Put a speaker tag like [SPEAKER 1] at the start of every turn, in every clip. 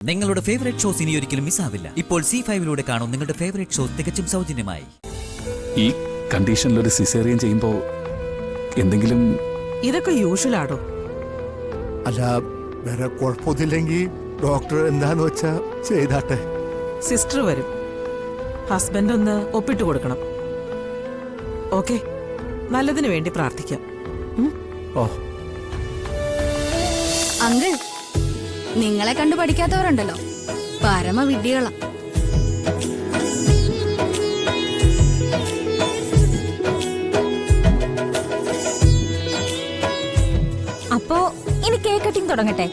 [SPEAKER 1] നിങ്ങളുടെ favourite shows ഇനി ഒരിക്കലും മിസ്സാവില്ല. ഇപ്പോൾ C5 കാണും നിങ്ങളുടെ ഫേവറേറ്റ് ഷോസ് തികച്ചും സൗജന്യമായി.
[SPEAKER 2] ഈ കണ്ടീഷനിൽ ഒരു സിസേറിയൻ ചെയ്യുമ്പോൾ എന്തെങ്കിലും
[SPEAKER 3] ഇതൊക്കെ യൂഷ്വൽ ആടോ.
[SPEAKER 4] അല്ല, വേറെ കുഴപ്പമൊന്നുമില്ലെങ്കിൽ ഡോക്ടർ എന്താന്ന് വെച്ചാ ചെയ്താട്ടെ.
[SPEAKER 3] സിസ്റ്റർ വരും, ഹസ്ബൻഡ് ഒന്ന് ഒപ്പിട്ട് കൊടുക്കണം. ഓക്കെ, നല്ലതിനു വേണ്ടി പ്രാർത്ഥിക്കാം.
[SPEAKER 4] ഓ,
[SPEAKER 5] അങ്കിൾ, നിങ്ങളെ കണ്ടു പഠിക്കാത്തവരുണ്ടല്ലോ, പരമവിഡ്ഢികളാ.
[SPEAKER 6] അപ്പോ ഇനി കേക്ക് കട്ടിങ് തുടങ്ങട്ടെ.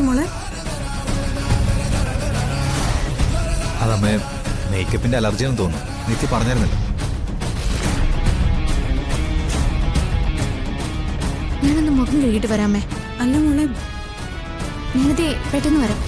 [SPEAKER 5] മോളെ,
[SPEAKER 7] അതമ്മേ മേക്കപ്പിന്റെ അലർജിയാണെന്ന് തോന്നുന്നു. നിത്യ പറഞ്ഞായിരുന്നല്ലോ.
[SPEAKER 5] ഞാനൊന്ന് മുഖം കഴുകിട്ട് വരാമേ. അല്ല മോളെ, ഞാനത് പെട്ടെന്ന് വരാം.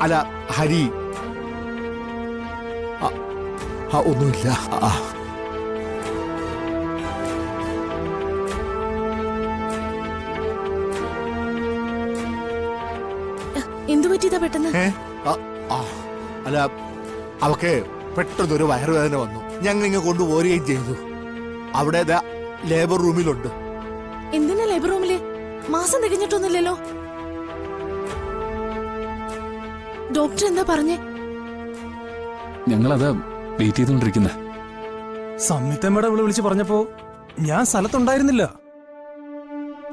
[SPEAKER 4] അല്ല ഹരി, ഒന്നുമില്ല.
[SPEAKER 3] എന്തു പറ്റിയതാ പെട്ടെന്ന്?
[SPEAKER 4] അല്ല, അവക്ക് പെട്ടെന്നൊരു വയറുവേദന വന്നു. ഞങ്ങൾ ഇങ്ങ് കൊണ്ടുപോരുകയും ചെയ്തു. അവിടെ ലേബർ റൂമിലുണ്ട്.
[SPEAKER 3] എന്തിനാ ലേബർ റൂമില്? മാസം തികഞ്ഞിട്ടൊന്നുമില്ലല്ലോ. ഡോക്ടർ എന്താ പറഞ്ഞേ?
[SPEAKER 2] ഞങ്ങളത് വെയിറ്റ് ചെയ്തുകൊണ്ടിരിക്കുന്നത്.
[SPEAKER 8] സംയുക്തമ്മയുടെ അവള് വിളിച്ച് പറഞ്ഞപ്പോ ഞാൻ സ്ഥലത്തുണ്ടായിരുന്നില്ല.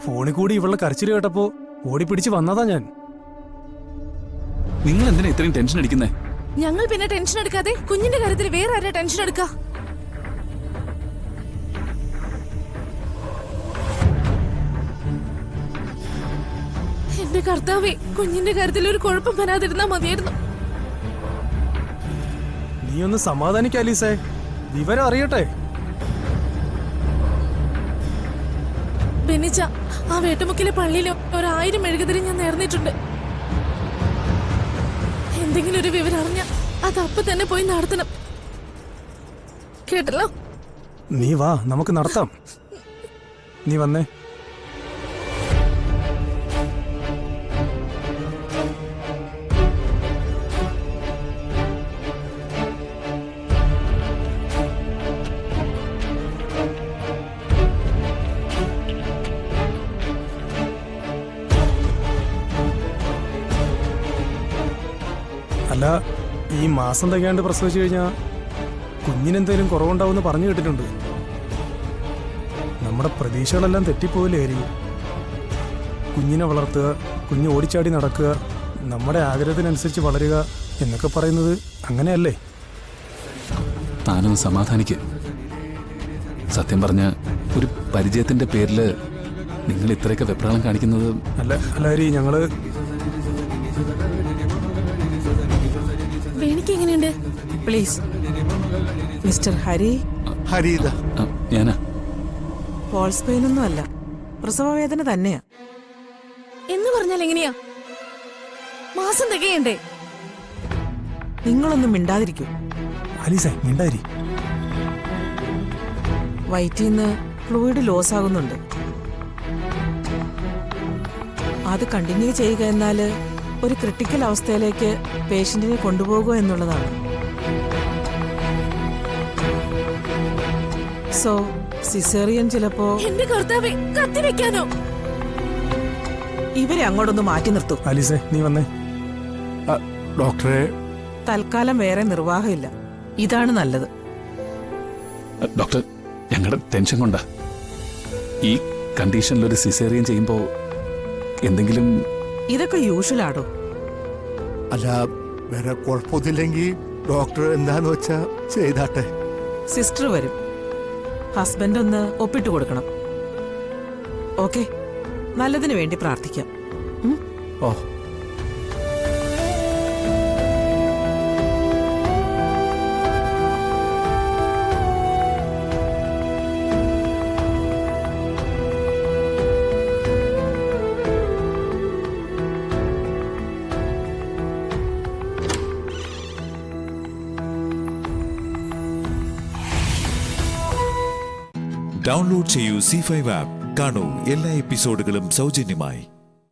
[SPEAKER 8] ഫോണിൽ കൂടി ഇവളുടെ കരച്ചിൽ കേട്ടപ്പോ ഓടിപ്പിടിച്ച് വന്നതാ ഞാൻ.
[SPEAKER 2] നിങ്ങൾ എന്തിനാ ഇത്രയും ടെൻഷൻ അടിക്കുന്നേ?
[SPEAKER 3] ഞങ്ങൾ പിന്നെ ടെൻഷൻ എടുക്കാതെ കുഞ്ഞിന്റെ കാര്യത്തിൽ വേറെ ആരാ ടെൻഷൻ എടുക്ക? എന്റെ കർത്താവേ, കുഞ്ഞിന്റെ കാര്യത്തിൽ ഒരു കുഴപ്പം വരാതിരുന്നാ മതിയായിരുന്നു.
[SPEAKER 8] നീ ഒന്ന് സമാധാനിക്ക അലീസേ, വിവരം അറിയട്ടെ.
[SPEAKER 3] ബെന്നിച്ച, ആ വേട്ടമുക്കിലെ പള്ളിയിൽ 1000 മെഴുകുതിരി ഞാൻ നേർന്നിട്ടുണ്ട്. എന്തെങ്കിലും ഒരു വിവരം അറിഞ്ഞ അത് അപ്പൊ തന്നെ പോയി നടത്തണം. കേട്ടല്ലോ?
[SPEAKER 8] നീ വാ, നമുക്ക് നടത്താം. നീ വന്നേ. അല്ല, ഈ മാസം തികയാണ്ട് പ്രസവിച്ചു കഴിഞ്ഞാൽ കുഞ്ഞിനെന്തേലും കുറവുണ്ടാവുമെന്ന് പറഞ്ഞു കേട്ടിട്ടുണ്ട്. നമ്മുടെ പ്രതീക്ഷകളെല്ലാം തെറ്റിപ്പോയില്ലേ ഹരി? കുഞ്ഞിനെ വളർത്തുക, കുഞ്ഞ് ഓടിച്ചാടി നടക്കുക, നമ്മുടെ ആഗ്രഹത്തിനനുസരിച്ച് വളരുക എന്നൊക്കെ പറയുന്നത് അങ്ങനെയല്ലേ?
[SPEAKER 2] താനൊന്ന് സമാധാനിക്ക്. സത്യം പറഞ്ഞ ഒരു പരിചയത്തിന്റെ പേരിൽ നിങ്ങൾ ഇത്രയൊക്കെ വെപ്രാളം കാണിക്കുന്നത്
[SPEAKER 8] അല്ല ഹരി, ഞങ്ങള്
[SPEAKER 3] എനിക്ക് എങ്ങനെയുണ്ട്?
[SPEAKER 9] Please mister Hari.
[SPEAKER 4] ഹരീത
[SPEAKER 2] ഞാനാ.
[SPEAKER 9] ഫോൾസ് പെയിൻ ഒന്നും അല്ല, പ്രസവ വേദന തന്നെയാ.
[SPEAKER 3] എന്ന് പറഞ്ഞാൽ എങ്ങനെയാ? മാസം തികയണ്ടേ?
[SPEAKER 9] നിങ്ങളൊന്നും മിണ്ടാതിരിക്കൂ.
[SPEAKER 8] അലീസേ, മിണ്ടാരി.
[SPEAKER 9] വയറ്റിന്ന് ഫ്ലൂയിഡ് ലോസ് ആകുന്നുണ്ട്. അത് കണ്ടിന്യൂ ചെയ്യുക എന്നാൽ ഒരു ക്രിട്ടിക്കൽ അവസ്ഥയിലേക്ക് പേഷ്യന്റിനെ കൊണ്ടുപോകുക എന്നുള്ളതാണ്. സോ സിസേറിയൻ ചിലപ്പോ.
[SPEAKER 3] എന്റെ കർത്താവേ, കത്തിവെക്കാനോ?
[SPEAKER 9] ഇവരെ അങ്ങോട്ടൊന്ന് മാറ്റി നിർത്തൂ.
[SPEAKER 8] അലീസേ, നീ വന്നേ.
[SPEAKER 4] ഡോക്ടറെ,
[SPEAKER 9] തൽക്കാലം വേറെ നിർവാഹമില്ല, ഇതാണ് നല്ലത്.
[SPEAKER 2] ഡോക്ടർ, ഞങ്ങളുടെ ടെൻഷൻ കൊണ്ടാ. ഈ കണ്ടീഷനിൽ ഒരു സിസേറിയൻ ചെയ്യുമ്പോൾ എന്തെങ്കിലും.
[SPEAKER 9] ഇതൊക്കെ യൂഷ്വൽ ആടോ.
[SPEAKER 4] അല്ല, വേറെ കുഴപ്പമൊന്നുമില്ലെങ്കിൽ ഡോക്ടർ എന്താന്ന് വെച്ചാ ചെയ്താട്ടെ.
[SPEAKER 9] സിസ്റ്റർ വരും, ഹസ്ബൻഡ് ഒന്ന് ഒപ്പിട്ട് കൊടുക്കണം. ഓക്കെ, നല്ലതിനു വേണ്ടി പ്രാർത്ഥിക്കാം.
[SPEAKER 4] ഓ,
[SPEAKER 10] ഡൗൺലോഡ് ചെയ്യൂ C5 ആപ്പ്. കാണൂ എല്ലാ എപ്പിസോഡുകളും സൗജന്യമായി.